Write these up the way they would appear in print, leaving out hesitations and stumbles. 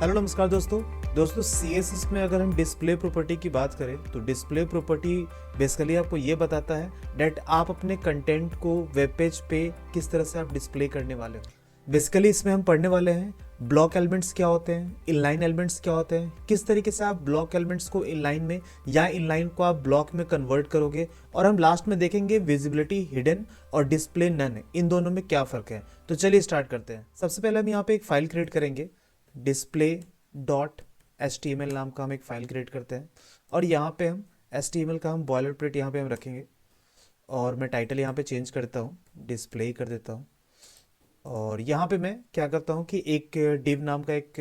Hello नमस्कार दोस्तों। CSS में अगर हम डिस्प्ले प्रॉपर्टी की बात करें तो डिस्प्ले प्रॉपर्टी बेसिकली आपको ये बताता है डेट आप अपने कंटेंट को वेब पेज पे किस तरह से आप डिस्प्ले करने वाले हो। बेसिकली इसमें हम पढ़ने वाले हैं ब्लॉक एलिमेंट्स क्या होते हैं, इनलाइन एलिमेंट्स क्या होते हैं, किस तरीके से आप ब्लॉक एलिमेंट्स को इनलाइन में या इनलाइन को आप ब्लॉक में कन्वर्ट करोगे, और हम लास्ट में देखेंगे विजिबिलिटी हिडन और डिस्प्ले नन, इन दोनों में क्या फ़र्क है। तो चलिए स्टार्ट करते हैं। सबसे पहले हम यहाँ पे एक फाइल क्रिएट करेंगे, display.html नाम का हम एक फाइल क्रिएट करते हैं, और यहाँ पे हम HTML का हम बॉयलर प्लेट यहाँ पे हम रखेंगे, और मैं टाइटल यहाँ पे चेंज करता हूँ, डिस्प्ले कर देता हूँ। और यहाँ पे मैं क्या करता हूँ कि एक div नाम का एक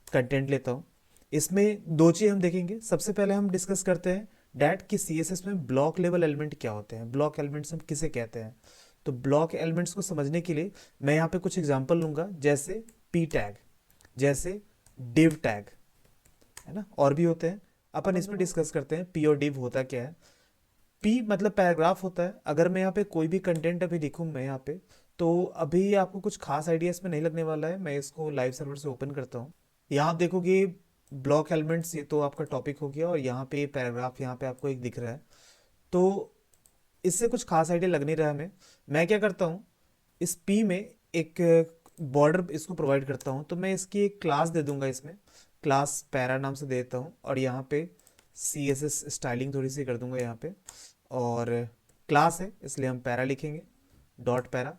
कंटेंट लेता हूँ। इसमें दो चीज़ हम देखेंगे। सबसे पहले हम डिस्कस करते हैं डैट कि CSS में ब्लॉक लेवल एलिमेंट क्या होते हैं, ब्लॉक एलिमेंट्स हम किसे कहते हैं। तो ब्लॉक एलिमेंट्स को समझने के लिए मैं यहाँ पे कुछ एग्जांपल लूँगा, जैसे p टैग, जैसे div टैग, है ना, और भी होते हैं। अपन इसमें डिस्कस करते हैं p और div होता क्या है। p मतलब पैराग्राफ होता है। अगर मैं यहाँ पे कोई भी कंटेंट अभी लिखूँ मैं यहाँ पे, तो अभी आपको कुछ खास आइडिया इसमें नहीं लगने वाला है। मैं इसको लाइव सर्वर से ओपन करता हूँ। यहाँ आप देखोगे ब्लॉक एलिमेंट्स, ये तो आपका टॉपिक हो गया, और यहाँ पे पैराग्राफ यहाँ पे आपको एक दिख रहा है। तो इससे कुछ खास आइडिया लग नहीं रहा है हमें। मैं क्या करता हूँ, इस पी में एक बॉर्डर इसको प्रोवाइड करता हूँ। तो मैं इसकी एक क्लास दे दूंगा, इसमें क्लास पैरा नाम से दे देता हूँ, और यहाँ पे CSS स्टाइलिंग थोड़ी सी कर दूंगा यहाँ पे। और क्लास है इसलिए हम पैरा लिखेंगे, डॉट पैरा,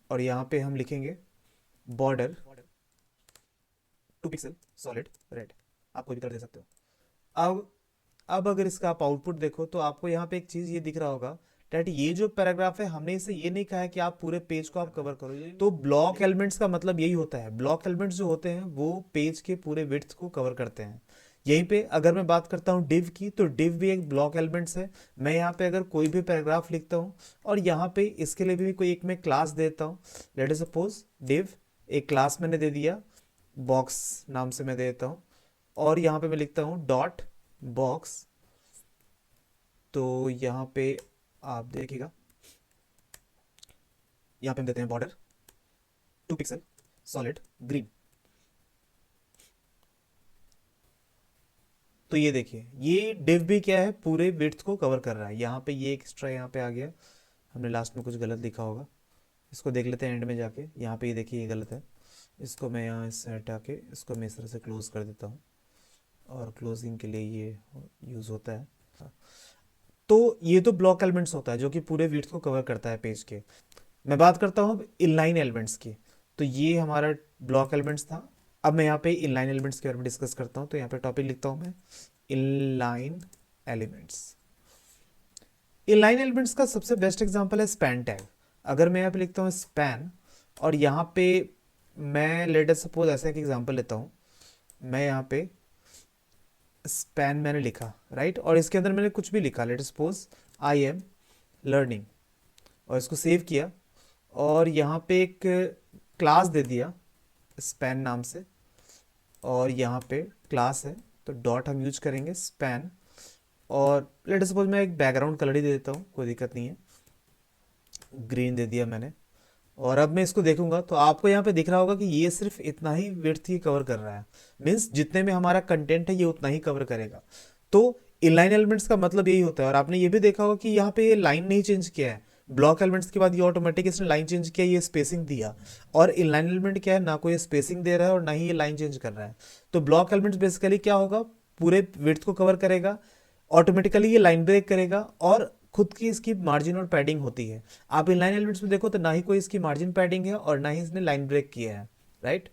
और यहाँ पे हम लिखेंगे बॉर्डर 2 पिक्सल सॉलिड रेड। आप कोई भी कलर दे सकते हो। अब अगर इसका आप आउटपुट देखो तो आपको यहाँ पे एक चीज ये दिख रहा होगा डैट ये जो पैराग्राफ है, हमने इसे ये नहीं कहा है कि आप पूरे पेज को आप कवर करो। तो ब्लॉक एलिमेंट्स का मतलब यही होता है। ब्लॉक एलिमेंट्स जो होते हैं वो पेज के पूरे विड्थ को कवर करते हैं। यहीं पे अगर मैं बात करता हूँ div की, तो div भी एक ब्लॉक एलिमेंट्स है। मैं यहाँ पे अगर कोई भी पैराग्राफ लिखता हूँ, और यहाँ पे इसके लिए भी कोई एक मैं क्लास देता हूँ, लेट अस सपोज div, एक क्लास मैंने दे दिया, बॉक्स नाम से मैं दे देता हूँ, और यहाँ पे मैं लिखता हूँ डॉट बॉक्स। तो यहाँ पे आप देखिएगा, यहाँ पे हम देते हैं बॉर्डर 2 पिक्सल सॉलिड ग्रीन। तो ये देखिए, ये div भी क्या है, पूरे विड्थ को कवर कर रहा है। यहाँ पे ये एक्स्ट्रा यहाँ पे आ गया, हमने लास्ट में कुछ गलत लिखा होगा, इसको देख लेते हैं एंड में जाके। यहाँ पे ये देखिए ये गलत है, इसको मैं यहाँ से हटा के इसको मैं इस तरह से क्लोज कर देता हूँ, और क्लोजिंग के लिए ये यूज़ होता है। तो ये तो ब्लॉक एलिमेंट्स होता है जो कि पूरे विड्थ को कवर करता है पेज के। मैं बात करता हूँ इनलाइन एलिमेंट्स की। तो ये हमारा ब्लॉक एलिमेंट्स था। अब मैं यहाँ पे इनलाइन एलिमेंट्स के बारे में डिस्कस करता हूँ। तो यहाँ पे टॉपिक लिखता हूँ मैं इनलाइन एलिमेंट्स। इनलाइन एलिमेंट्स का सबसे बेस्ट एग्जांपल है स्पैन टैग। अगर मैं यहाँ पे लिखता हूँ स्पैन, और यहाँ पे मैं लेट अस सपोज ऐसा एक एग्जांपल लेता हूँ, मैं यहाँ पे स्पैन मैंने लिखा राइट, और इसके अंदर मैंने कुछ भी लिखा, let suppose I am learning, और इसको सेव किया, और यहाँ पे एक क्लास दे दिया स्पैन नाम से, और यहाँ पे क्लास है तो डॉट हम यूज करेंगे स्पैन, और लेट सपोज मैं एक बैकग्राउंड कलर ही दे देता हूँ, कोई दिक्कत नहीं है, ग्रीन दे दिया मैंने। और अब मैं इसको देखूंगा तो आपको यहाँ पे दिख रहा होगा कि ये सिर्फ इतना ही विड्थ ही कवर कर रहा है, मीन्स जितने में हमारा कंटेंट है ये उतना ही कवर करेगा। तो इनलाइन एलिमेंट्स का मतलब यही होता है। और आपने ये भी देखा होगा कि यहाँ पे ये लाइन नहीं चेंज किया है, ब्लॉक एलिमेंट्स के बाद ये ऑटोमेटिक इसने लाइन चेंज किया, ये स्पेसिंग दिया। और इनलाइन एलिमेंट क्या है, ना कोई स्पेसिंग दे रहा है और ना ही ये लाइन चेंज कर रहा है। तो ब्लॉक एलिमेंट्स बेसिकली क्या होगा, पूरे विड्थ को कवर करेगा, ऑटोमेटिकली ये लाइन ब्रेक करेगा, और खुद की इसकी मार्जिन और पैडिंग होती है। आप इनलाइन एलिमेंट्स में देखो तो ना ही कोई इसकी मार्जिन पैडिंग है और ना ही इसने लाइन ब्रेक किया है, राइट।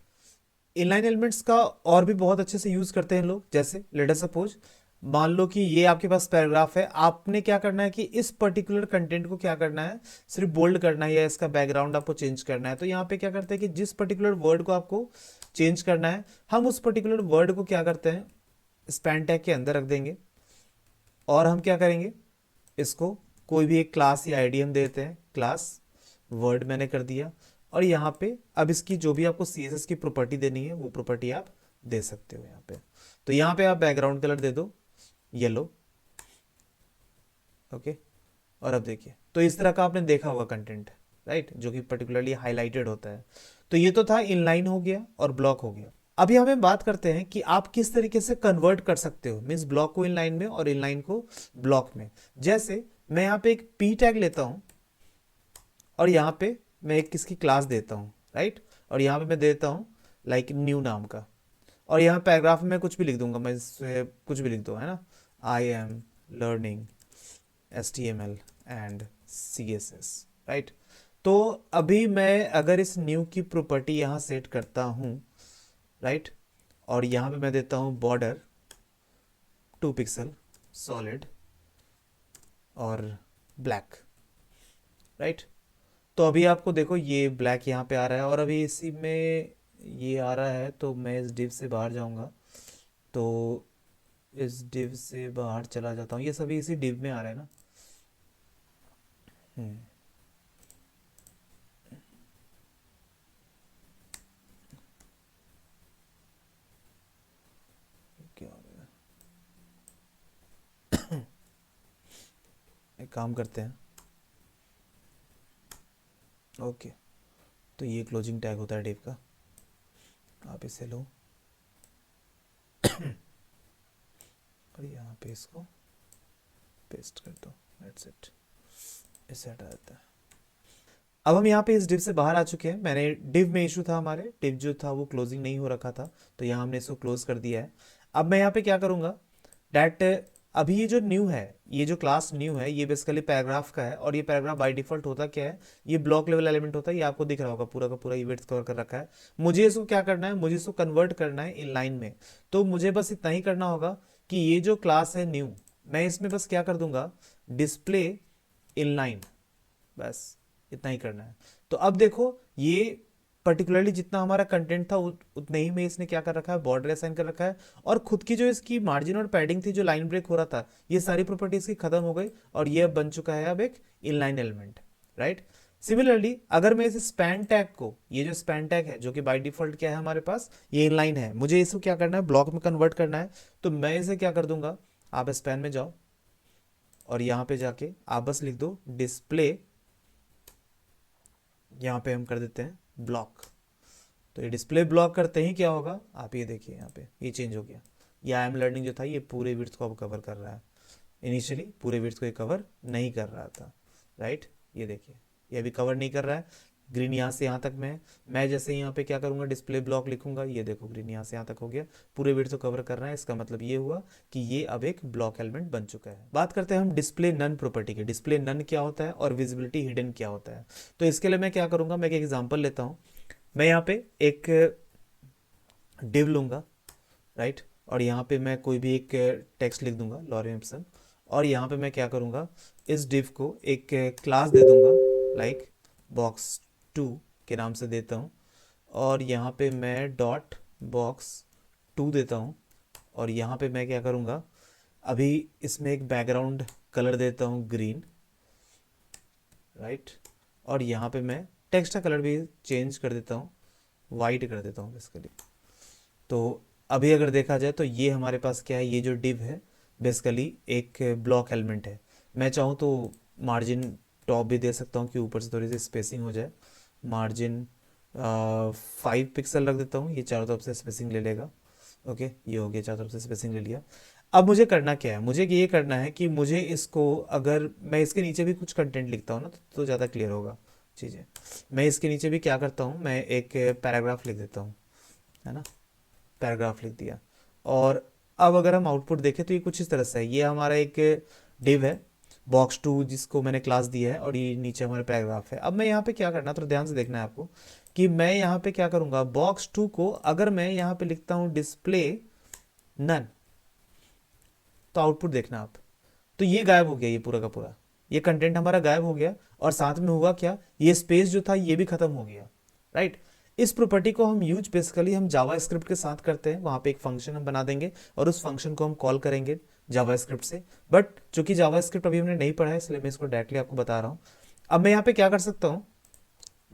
इनलाइन एलिमेंट्स का और भी बहुत अच्छे से यूज करते हैं लोग, जैसे लेट अस सपोज मान लो कि ये आपके पास पैराग्राफ है, आपने क्या करना है कि इस पर्टिकुलर कंटेंट को क्या करना है, सिर्फ बोल्ड करना है या इसका बैकग्राउंड आपको चेंज करना है। तो यहाँ पे क्या करते हैं कि जिस पर्टिकुलर वर्ड को आपको चेंज करना है, हम उस पर्टिकुलर वर्ड को क्या करते हैं, स्पैन टैग के अंदर रख देंगे, और हम क्या करेंगे, इसको कोई भी एक क्लास या आईडी हम देते हैं, क्लास वर्ड मैंने कर दिया, और यहाँ पे अब इसकी जो भी आपको CSS की प्रॉपर्टी देनी है वो प्रॉपर्टी आप दे सकते हो यहाँ पे। तो यहाँ पे आप बैकग्राउंड कलर दे दो येलो, ओके। और अब देखिए, तो इस तरह का आपने देखा होगा कंटेंट, राइट, जो कि पर्टिकुलरली हाईलाइटेड होता है। तो ये तो था इनलाइन हो गया और ब्लॉक हो गया। अभी हमें बात करते हैं कि आप किस तरीके से कन्वर्ट कर सकते हो, मीन्स ब्लॉक को इनलाइन में और इनलाइन को ब्लॉक में। जैसे मैं यहाँ पे एक पी टैग लेता हूँ और यहाँ पे मैं एक किसकी क्लास देता हूँ, राइट, और यहाँ पे मैं देता हूँ लाइक न्यू नाम का, और यहाँ पैराग्राफ में कुछ भी लिख दूंगा, मैं इससे कुछ भी लिख दूंगा, है ना, I am learning HTML and CSS, right. तो अभी मैं अगर इस न्यू की प्रॉपर्टी यहाँ सेट करता हूँ, राइट, और यहाँ पे मैं देता हूँ बॉर्डर 2 पिक्सल सॉलिड और ब्लैक, राइट। तो अभी आपको देखो ये ब्लैक यहाँ पे आ रहा है, और अभी इसी में ये आ रहा है, तो मैं इस डिव से बाहर जाऊँगा, तो इस डिव से बाहर चला जाता हूँ, ये सभी इसी डिव में आ रहा है ना। हम्म, क्या हो गया? एक काम करते हैं, ओके, तो ये क्लोजिंग टैग होता है डिव का, आप इसे लो और यहाँ पे इसको पेस्ट कर दो, दैट्स इट, इससे हटा देता है। अब हम यहाँ पे इस डिव से बाहर आ चुके हैं। मैंने डिव में इशू था, हमारे डिव जो था वो क्लोजिंग नहीं हो रखा था, तो यहाँ हमने इसको क्लोज कर दिया है। अब मैं यहाँ पे क्या करूँगा, डैट अभी ये जो न्यू है, ये जो क्लास न्यू है, ये बेसिकली पैराग्राफ का है, और ये पैराग्राफ बाय डिफॉल्ट होता क्या है, ये ब्लॉक लेवल एलिमेंट होता है, ये आपको दिख रहा होगा पूरा का पूरा ये विड्थ कवर कर रखा है। मुझे इसको क्या करना है, मुझे इसको कन्वर्ट करना है इन लाइन में। तो मुझे बस इतना ही करना होगा कि ये जो क्लास है न्यू, मैं इसमें बस क्या कर दूंगा, डिस्प्ले इन लाइन, बस इतना ही करना है। तो अब देखो ये पर्टिकुलरली जितना हमारा कंटेंट था उतने ही में इसने क्या कर रखा है, बॉर्डर असाइन कर रखा है, और खुद की जो इसकी मार्जिन और पैडिंग थी, जो लाइन ब्रेक हो रहा था, ये सारी प्रॉपर्टीज की खत्म हो गई, और ये अब बन चुका है अब एक इनलाइन एलिमेंट, राइट। सिमिलरली अगर मैं इस स्पैन टैग को, ये जो स्पैन टैग है जो कि बाय डिफॉल्ट क्या है हमारे पास, ये इनलाइन है, मुझे इसको क्या करना है, ब्लॉक में कन्वर्ट करना है, तो मैं इसे क्या कर दूंगा, आप स्पैन में जाओ और यहाँ पे जाके आप बस लिख दो डिस्प्ले, यहाँ पे हम कर देते हैं ब्लॉक। तो ये डिस्प्ले ब्लॉक करते ही क्या होगा, आप ये देखिए यहाँ पे ये चेंज हो गया, ये आई एम लर्निंग जो था ये पूरे विड्थ को अब कवर कर रहा है, इनिशियली पूरे विड्थ को ये कवर नहीं कर रहा था, राइट। ये देखिए ये अभी कवर नहीं कर रहा है, ग्रीन यहाँ से यहाँ तक मैं जैसे यहाँ पे क्या करूँगा, डिस्प्ले ब्लॉक लिखूंगा, ये देखो ग्रीन यहाँ से यहाँ तक हो गया, पूरे विड्थ को कवर कर रहा है। इसका मतलब ये हुआ कि ये अब एक ब्लॉक एलिमेंट बन चुका है। बात करते हैं हम डिस्प्ले नन प्रॉपर्टी की, डिस्प्ले नन क्या होता है और विजिबिलिटी हिडन क्या होता है। तो इसके लिए मैं क्या करूँगा, मैं एक एग्जाम्पल लेता हूँ, मैं यहाँ पे एक डिव लूँगा, राइट, और यहाँ पे मैं कोई भी एक टेक्स्ट लिख दूंगा लॉरेन एप्सन, और यहाँ पे मैं क्या करूँगा, इस डिव को एक क्लास दे दूंगा लाइक बॉक्स 2 के नाम से देता हूँ, और यहाँ पे मैं डॉट बॉक्स 2 देता हूँ, और यहाँ पे मैं क्या करूँगा, अभी इसमें एक बैकग्राउंड कलर देता हूँ ग्रीन, राइट, और यहाँ पे मैं टेक्स्ट का कलर भी चेंज कर देता हूँ, वाइट कर देता हूँ बेसिकली। तो अभी अगर देखा जाए तो ये हमारे पास क्या है, ये जो डिव है बेसिकली एक ब्लॉक एलिमेंट है। मैं चाहूँ तो मार्जिन टॉप भी दे सकता हूँ कि ऊपर से थोड़ी सी स्पेसिंग हो जाए, मार्जिन 5 पिक्सल रख देता हूँ, ये चारों तरफ से स्पेसिंग ले लेगा, ओके, ये हो गया, चारों तरफ से स्पेसिंग ले लिया। अब मुझे करना क्या है, मुझे ये करना है कि मुझे इसको, अगर मैं इसके नीचे भी कुछ कंटेंट लिखता हूँ ना तो ज़्यादा क्लियर होगा चीज़ें। मैं इसके नीचे भी क्या करता हूँ, मैं एक पैराग्राफ लिख देता हूँ, है ना, पैराग्राफ लिख दिया। और अब अगर हम आउटपुट देखें तो ये कुछ इस तरह से है, ये हमारा एक डिव है बॉक्स 2 जिसको मैंने क्लास दिया है, और ये नीचे हमारा पैराग्राफ है। अब मैं यहाँ पे क्या करना, तो ध्यान से देखना है आपको कि मैं यहाँ पे क्या करूँगा, बॉक्स 2 को अगर मैं यहाँ पे लिखता हूँ डिस्प्ले नन, तो आउटपुट देखना आप, तो ये गायब हो गया, ये पूरा का पूरा ये कंटेंट हमारा गायब हो गया, और साथ में हुआ क्या, ये स्पेस जो था ये भी खत्म हो गया, राइट। इस प्रॉपर्टी को हम यूज बेसिकली हम जावा स्क्रिप्ट के साथ करते हैं, वहां पे एक फंक्शन हम बना देंगे और उस फंक्शन को हम कॉल करेंगे जावा स्क्रिप्ट से। बट चूंकि जावा स्क्रिप्ट अभी हमने नहीं पढ़ा है, इसलिए मैं इसको डायरेक्टली आपको बता रहा हूँ। अब मैं यहाँ पे क्या कर सकता हूँ,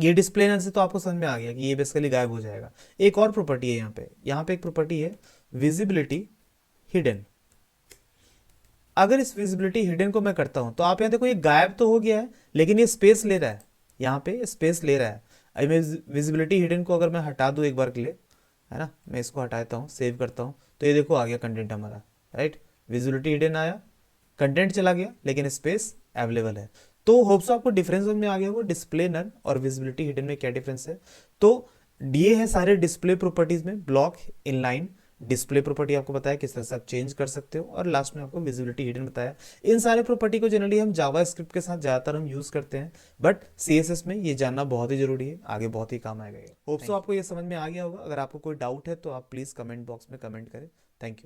ये डिस्प्ले नन से तो आपको समझ में आ गया कि ये बेसिकली गायब हो जाएगा। एक और प्रॉपर्टी है यहाँ पे एक प्रॉपर्टी है विजिबिलिटी हिडन। अगर इस विजिबिलिटी हिडन को मैं करता हूं तो आप यहाँ देखो ये गायब तो हो गया है, लेकिन ये स्पेस ले रहा है, यहाँ पे स्पेस ले रहा है। अभी मैं विजिबिलिटी हिडन को अगर मैं हटा दूं एक बार के लिए, है ना। मैं इसको हटाता हूँ, सेव करता हूँ, तो ये देखो आ गया कंटेंट हमारा, राइट। विजिबिलिटी हिडन आया, कंटेंट चला गया, लेकिन स्पेस अवेलेबल है। तो होप्स आपको डिफरेंस में आ गया होगा डिस्प्ले नन और विजिबिलिटी हिडन में क्या डिफरेंस है। तो ये है सारे डिस्प्ले प्रॉपर्टीज में, ब्लॉक, इनलाइन, डिस्प्ले प्रॉपर्टी आपको बताया किस तरह से आप चेंज कर सकते हो, और लास्ट में आपको विजिबिलिटी हिडन बताया। इन सारे प्रॉपर्टी को जनरली हम जावा स्क्रिप्ट के साथ ज़्यादातर हम यूज़ करते हैं, बट सीएसएस में ये जानना बहुत ही जरूरी है, आगे बहुत ही काम आएगा ये। होप सो आपको ये समझ में आ गया होगा। अगर आपको कोई डाउट है तो आप प्लीज़ कमेंट बॉक्स में कमेंट करें। Thank you.